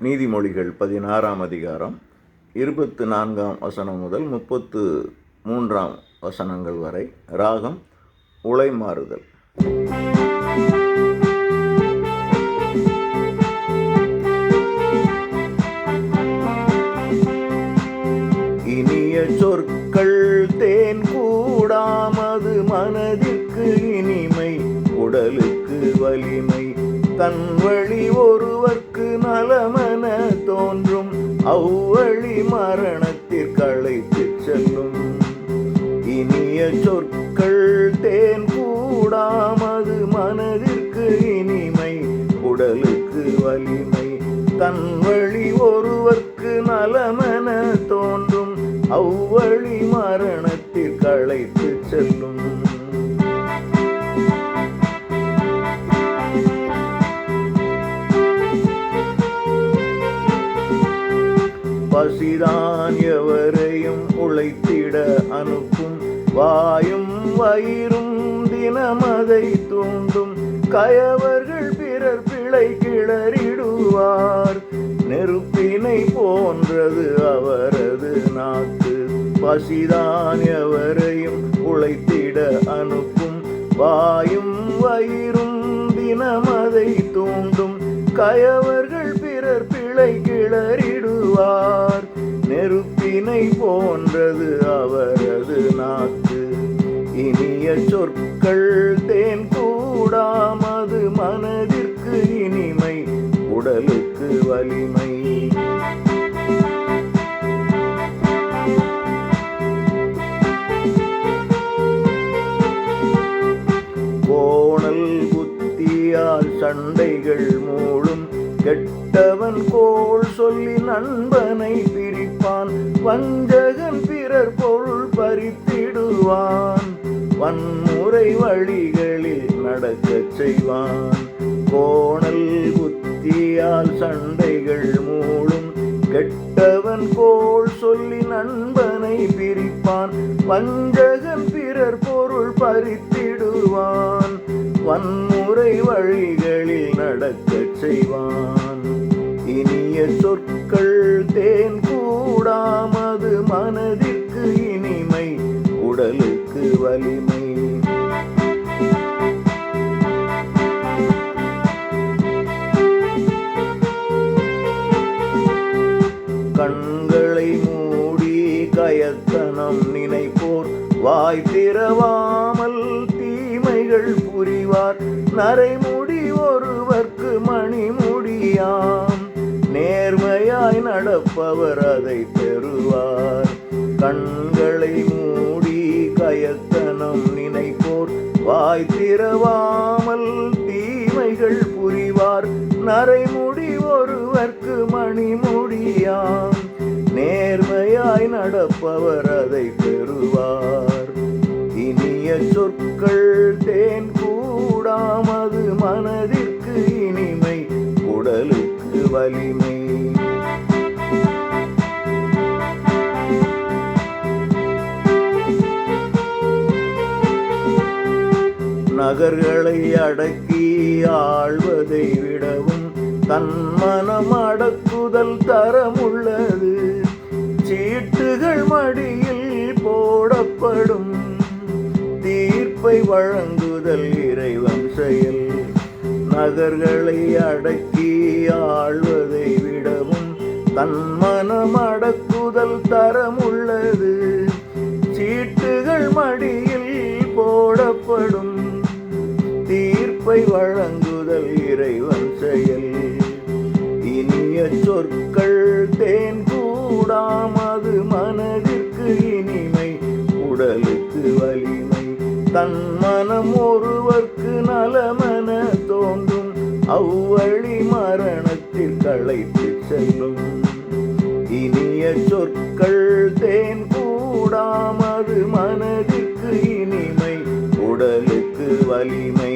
நீதிமொழிகள் 16ஆம் அதிகாரம் 24ஆம் வசனம் முதல் 33ஆம் வசனங்கள் வரை. ராகம் உளைமாறுதல். இனிய சொற்கள் தேன் கூடாமது மனதிற்கு இனிமை, உடலுக்கு வலிமை. தன் வழி ஒருவர்க்கு நலமென தோன்றும், அவ்வழி மரணத்திற்கு அழைத்துச் செல்லும். இனிய சொற்கள் தேன் கூடாமது மனதிற்கு இனிமை, உடலுக்கு வலிமை. தன் வழி ஒருவர்க்கு நலமென தோன்றும், அவ்வழி மரணத்திற்கு அழைத்துச் செல்லும். பசிதான் எவரையும் உழைத்திட அனுப்பும், வாயும் வயிறும் தினமதை தூண்டும். கயவர்கள் பிறர் பிழை கிளறிடுவார், நெருப்பினை போன்றது அவரது நாக்கு. பசிதான் எவரையும் உழைத்திட அனுப்பும், வாயும் வயிறும் தினமதை தூண்டும். கயவர்கள் பிறர் பிழை கிளறிடுவார், நெருப்பினை போன்றது அவரது நாக்கு. இனிய சொற்கள் தேன் கூடாமது மனதிற்கு இனிமை, உடலுக்கு வலிமை. கோணல் புத்தியால் சண்டைகள் மூளும், கெட்டவன் கோள் சொல்லி நண்பனை பிரிப்பான். வஞ்சகன் பிறர் பொருள் பறித்திடுவான், வன்முறை வழிகளில் நடக்கச் செய்வான். கோணல் புத்தியால் சண்டைகள் மூளும், கெட்டவன் கோள் சொல்லி நண்பனை பிரிப்பான். வஞ்சகன் பிறர் பொருள் பறித்திடுவான், வன்முறை வழிகளில் நடக்கச் செய்வான். இனிய சொற்கள் தேன் கூடாமது மனதிற்கு இனிமை, உடலுக்கு வலிமை. கண்களை மூடி கயத்தனம் நினைப்போர், வாய் திறவாமல் தீமைகள் புரிவார். நரைமுடி ஒருவர்க்கு மணிமுடியாம், நேர்மையாய் நடப்பவர் அதை பெறுவார். கண்களை மூடி கயத்தனம் நினைப்போர், வாய் திறவாமல் தீமைகள் புரிவார். நரைமுடி ஒருவர்க்கு மணிமுடியாம், நேர்மையாய் நடப்பவர் அதை பெறுவார். இனிய சொற்கள் தேன் கூடாமது மனதிற்கு இனிமை, உடலுக்கு வலிமை. நகர்களை அடக்கி ஆள்வதை விடவும், தன் மனம் அடக்குதல் தரமுள்ளது. சீட்டுகள் மடியில் போடப்படும், தீர்ப்பை வழங்குதல் இறைவன் செயல். நகர்களை அடக்கி ஆள்வதை விடவும், தன் மனம் அடக்குதல் தரமுள்ளது. சீட்டுகள் மடியில் போடப்படும், தீர்ப்பை வழங்குதல் இறைவன் செயல். இனிய சொற்கள் தேன் கூடாமது மனதிற்கு இனிமை, உடலுக்கு வலிமை. தன் மனம் ஒருவர்க்கு நலமென தோன்றும், அவ்வழி மரணத்திற்கு அழைத்துச் செல்லும். இனிய சொற்கள் தேன் கூடாமது மனதிற்கு இனிமை, உடலுக்கு வலிமை.